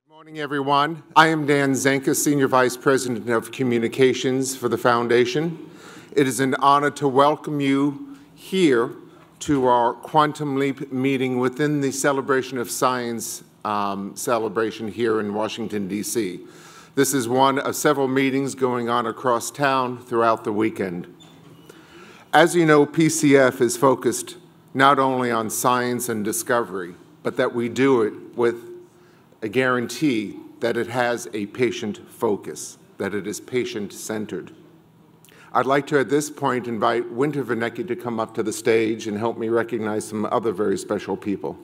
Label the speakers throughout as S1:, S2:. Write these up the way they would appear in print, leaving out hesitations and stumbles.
S1: Good morning, everyone. I am Dan Zenka, Senior Vice President of Communications for the Foundation. It is an honor to welcome you here to our Quantum Leap meeting within the Celebration of Science celebration here in Washington, D.C. This is one of several meetings going on across town throughout the weekend. As you know, PCF is focused not only on science and discovery, but that we do it with a guarantee that it has a patient focus, that it is patient-centered. I'd like to, at this point, invite Winter Vinecki to come up to the stage and help me recognize some other very special people.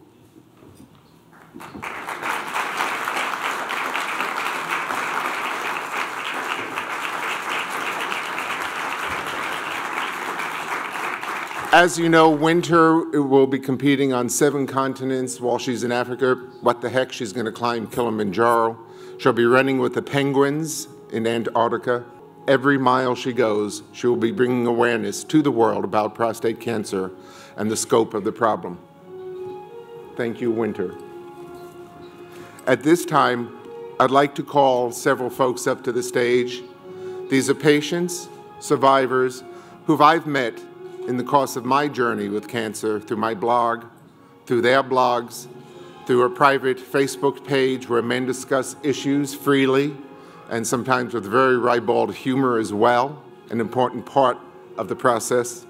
S1: As you know, Winter will be competing on 7 continents while she's in Africa. What the heck, she's going to climb Kilimanjaro. She'll be running with the penguins in Antarctica. Every mile she goes, she will be bringing awareness to the world about prostate cancer and the scope of the problem. Thank you, Winter. At this time, I'd like to call several folks up to the stage. These are patients, survivors, who I've met in the course of my journey with cancer, through my blog, through their blogs, through a private Facebook page where men discuss issues freely and sometimes with very ribald humor as well, an important part of the process.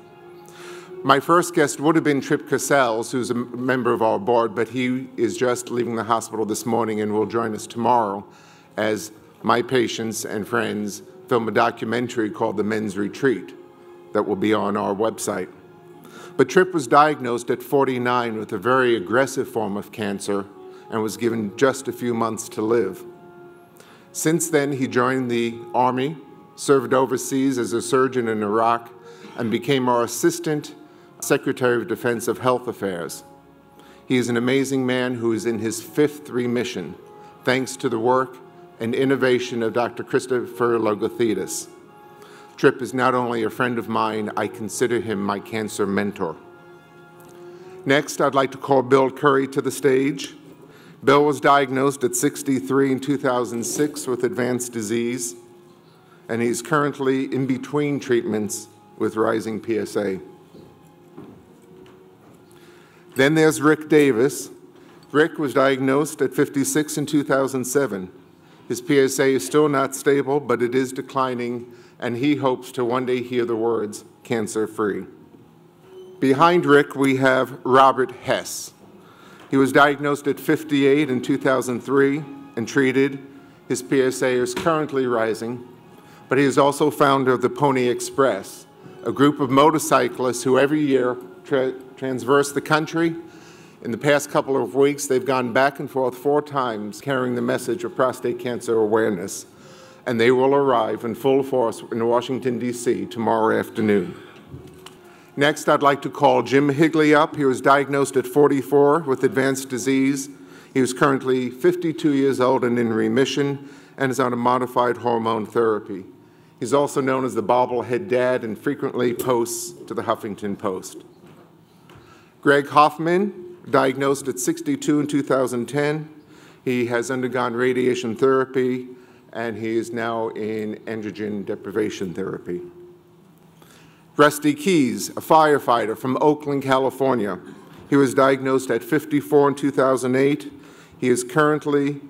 S1: My first guest would have been Trip Cassells, who's a member of our board, but he is just leaving the hospital this morning and will join us tomorrow as my patients and friends film a documentary called The Men's Retreat that will be on our website. But Trip was diagnosed at 49 with a very aggressive form of cancer and was given just a few months to live. Since then, he joined the Army, served overseas as a surgeon in Iraq, and became our Assistant Secretary of Defense of Health Affairs. He is an amazing man who is in his 5th remission, thanks to the work and innovation of Dr. Christopher Logothetis. Trip is not only a friend of mine, I consider him my cancer mentor. Next, I'd like to call Bill Curry to the stage. Bill was diagnosed at 63 in 2006 with advanced disease, and he's currently in between treatments with rising PSA. Then there's Rick Davis. Rick was diagnosed at 56 in 2007. His PSA is still not stable, but it is declining, and he hopes to one day hear the words, cancer-free. Behind Rick, we have Robert Hess. He was diagnosed at 58 in 2003 and treated. His PSA is currently rising, but he is also founder of the Pony Express, a group of motorcyclists who every year transverse the country. In the past couple of weeks, they've gone back and forth 4 times carrying the message of prostate cancer awareness, and they will arrive in full force in Washington, D.C. tomorrow afternoon. Next, I'd like to call Jim Higley up. He was diagnosed at 44 with advanced disease. He is currently 52 years old and in remission and is on a modified hormone therapy. He's also known as the bobblehead dad and frequently posts to the Huffington Post. Greg Hoffman, diagnosed at 62 in 2010. He has undergone radiation therapy, and he is now in androgen deprivation therapy. Rusty Keys, a firefighter from Oakland, California. He was diagnosed at 54 in 2008. He is currently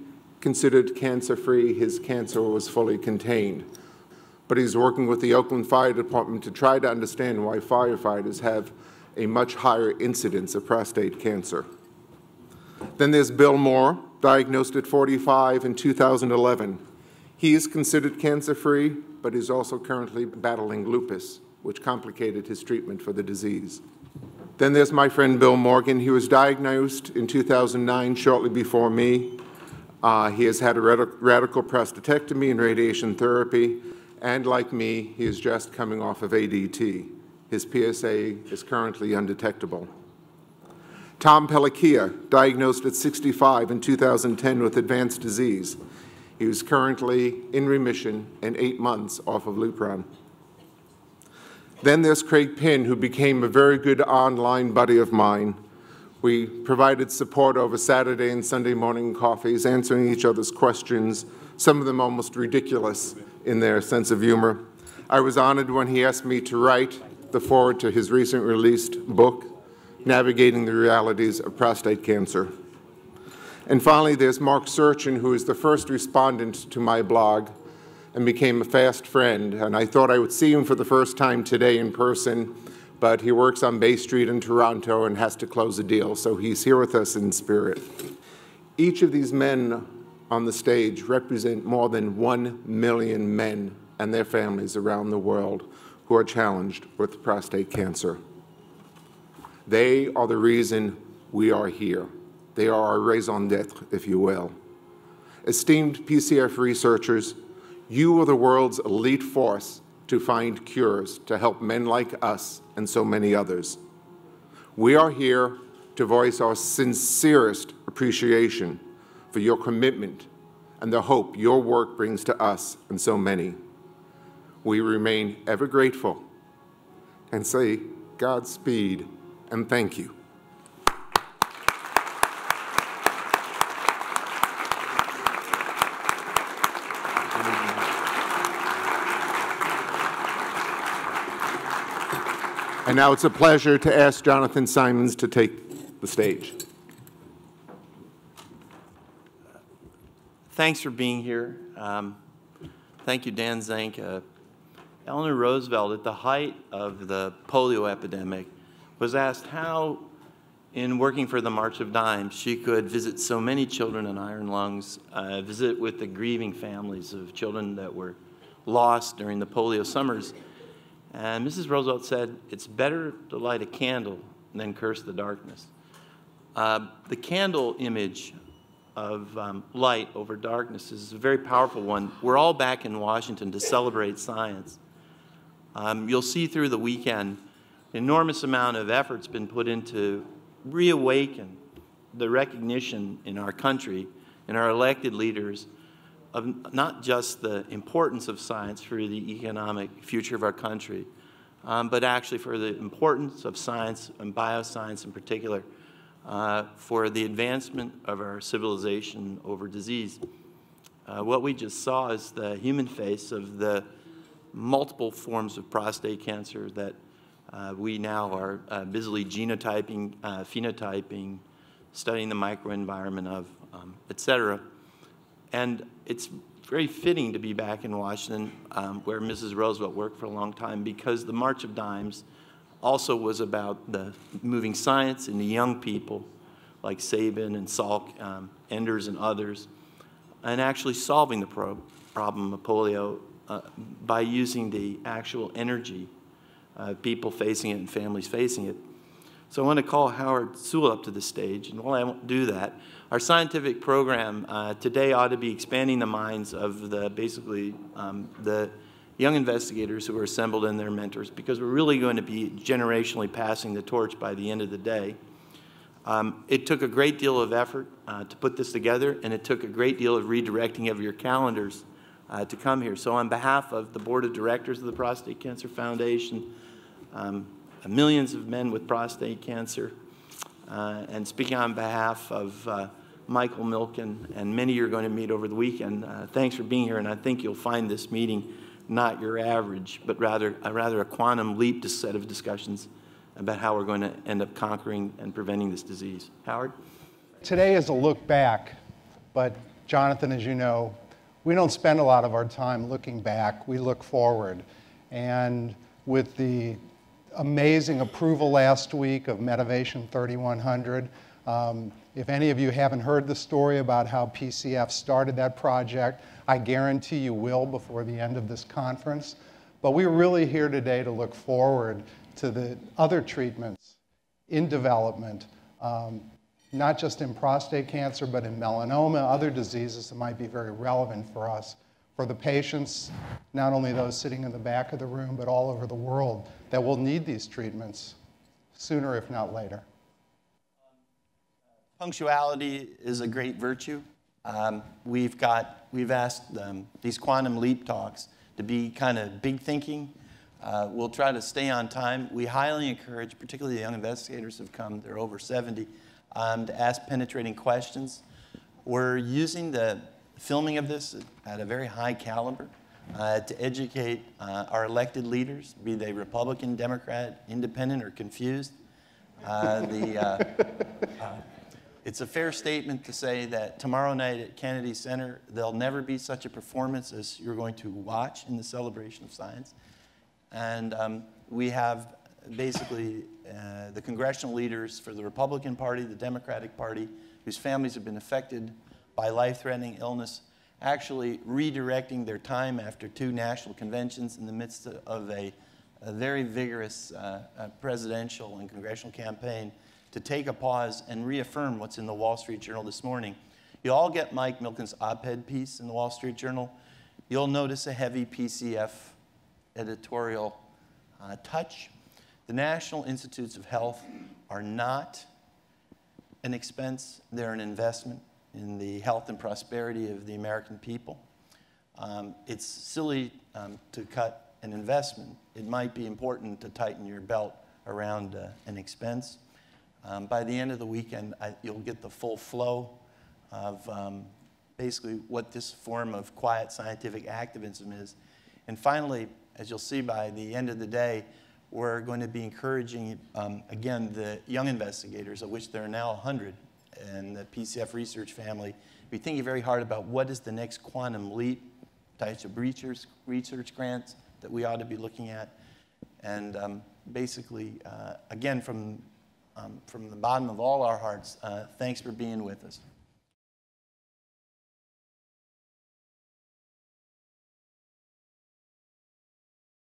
S1: considered cancer-free. His cancer was fully contained. But he's working with the Oakland Fire Department to try to understand why firefighters have a much higher incidence of prostate cancer. Then there's Bill Moore, diagnosed at 45 in 2011. He is considered cancer-free, but is also currently battling lupus, which complicated his treatment for the disease. Then there's my friend Bill Morgan. He was diagnosed in 2009, shortly before me. He has had a radical prostatectomy and radiation therapy, and like me, he is just coming off of ADT. His PSA is currently undetectable. Tom Pellicchia, diagnosed at 65 in 2010 with advanced disease. He is currently in remission and 8 months off of Lupron. Then there's Craig Pinn, who became a very good online buddy of mine. We provided support over Saturday and Sunday morning coffees, answering each other's questions, some of them almost ridiculous in their sense of humor. I was honored when he asked me to write the foreword to his recent released book, Navigating the Realities of Prostate Cancer. And finally, there's Mark Searchin, who is the first respondent to my blog and became a fast friend. And I thought I would see him for the first time today in person, but he works on Bay Street in Toronto and has to close a deal, so he's here with us in spirit. Each of these men on the stage represent more than 1 million men and their families around the world who are challenged with prostate cancer. They are the reason we are here. They are our raison d'etre, if you will. Esteemed PCF researchers, you are the world's elite force to find cures to help men like us and so many others. We are here to voice our sincerest appreciation for your commitment and the hope your work brings to us and so many. We remain ever grateful and say Godspeed and thank you. And now it's a pleasure to ask Jonathan Simons to take the stage.
S2: Thanks for being here. Thank you, Dan Zenka. Eleanor Roosevelt, at the height of the polio epidemic, was asked how, in working for the March of Dimes, she could visit so many children in iron lungs, visit with the grieving families of children that were lost during the polio summers. And Mrs. Roosevelt said, it's better to light a candle than curse the darkness. The candle image of light over darkness is a very powerful one. We're all back in Washington to celebrate science. You'll see through the weekend, an enormous amount of effort's been put into reawaken the recognition in our country, in our elected leaders, of not just the importance of science for the economic future of our country, but actually for the importance of science and bioscience in particular for the advancement of our civilization over disease. What we just saw is the human face of the multiple forms of prostate cancer that we now are busily genotyping, phenotyping, studying the microenvironment of, et cetera. And it's very fitting to be back in Washington, where Mrs. Roosevelt worked for a long time, because the March of Dimes also was about the moving science into young people like Sabin and Salk, Enders and others, and actually solving the problem of polio by using the actual energy people facing it and families facing it. So I want to call Howard Sewell up to the stage, and while I won't do that, our scientific program today ought to be expanding the minds of basically the young investigators who are assembled and their mentors, because we're really going to be generationally passing the torch by the end of the day. It took a great deal of effort to put this together, and it took a great deal of redirecting of your calendars to come here. So on behalf of the Board of Directors of the Prostate Cancer Foundation, millions of men with prostate cancer, and speaking on behalf of Michael Milken and many you're going to meet over the weekend, thanks for being here, and I think you'll find this meeting not your average, but rather a quantum leap set of discussions about how we're going to end up conquering and preventing this disease. Howard?
S3: Today is a look back, but Jonathan, as you know, we don't spend a lot of our time looking back, we look forward. And with the amazing approval last week of Medivation 3100, if any of you haven't heard the story about how PCF started that project, I guarantee you will before the end of this conference. But we're really here today to look forward to the other treatments in development, not just in prostate cancer, but in melanoma, other diseases that might be very relevant for us, for the patients, not only those sitting in the back of the room, but all over the world that will need these treatments sooner, if not later.
S2: Punctuality is a great virtue. We've asked these quantum leap talks to be kind of big thinking. We'll try to stay on time. We highly encourage, particularly the young investigators who've come, they're over 70. to ask penetrating questions. We're using the filming of this at a very high caliber to educate our elected leaders, be they Republican, Democrat, Independent, or confused. It's a fair statement to say that tomorrow night at Kennedy Center, there'll never be such a performance as you're going to watch in the celebration of science. And we have basically the congressional leaders for the Republican Party, the Democratic Party, whose families have been affected by life-threatening illness, actually redirecting their time after 2 national conventions in the midst of a very vigorous presidential and congressional campaign to take a pause and reaffirm what's in the Wall Street Journal this morning. You all get Mike Milken's op-ed piece in the Wall Street Journal. You'll notice a heavy PCF editorial touch. The National Institutes of Health are not an expense, they're an investment in the health and prosperity of the American people. It's silly to cut an investment. It might be important to tighten your belt around an expense. By the end of the weekend, you'll get the full flow of basically what this form of quiet scientific activism is. And finally, as you'll see by the end of the day, we're going to be encouraging, again, the young investigators, of which there are now 100, and the PCF research family, be thinking very hard about what is the next quantum leap types of research grants that we ought to be looking at. And basically, again, from the bottom of all our hearts, thanks for being with us.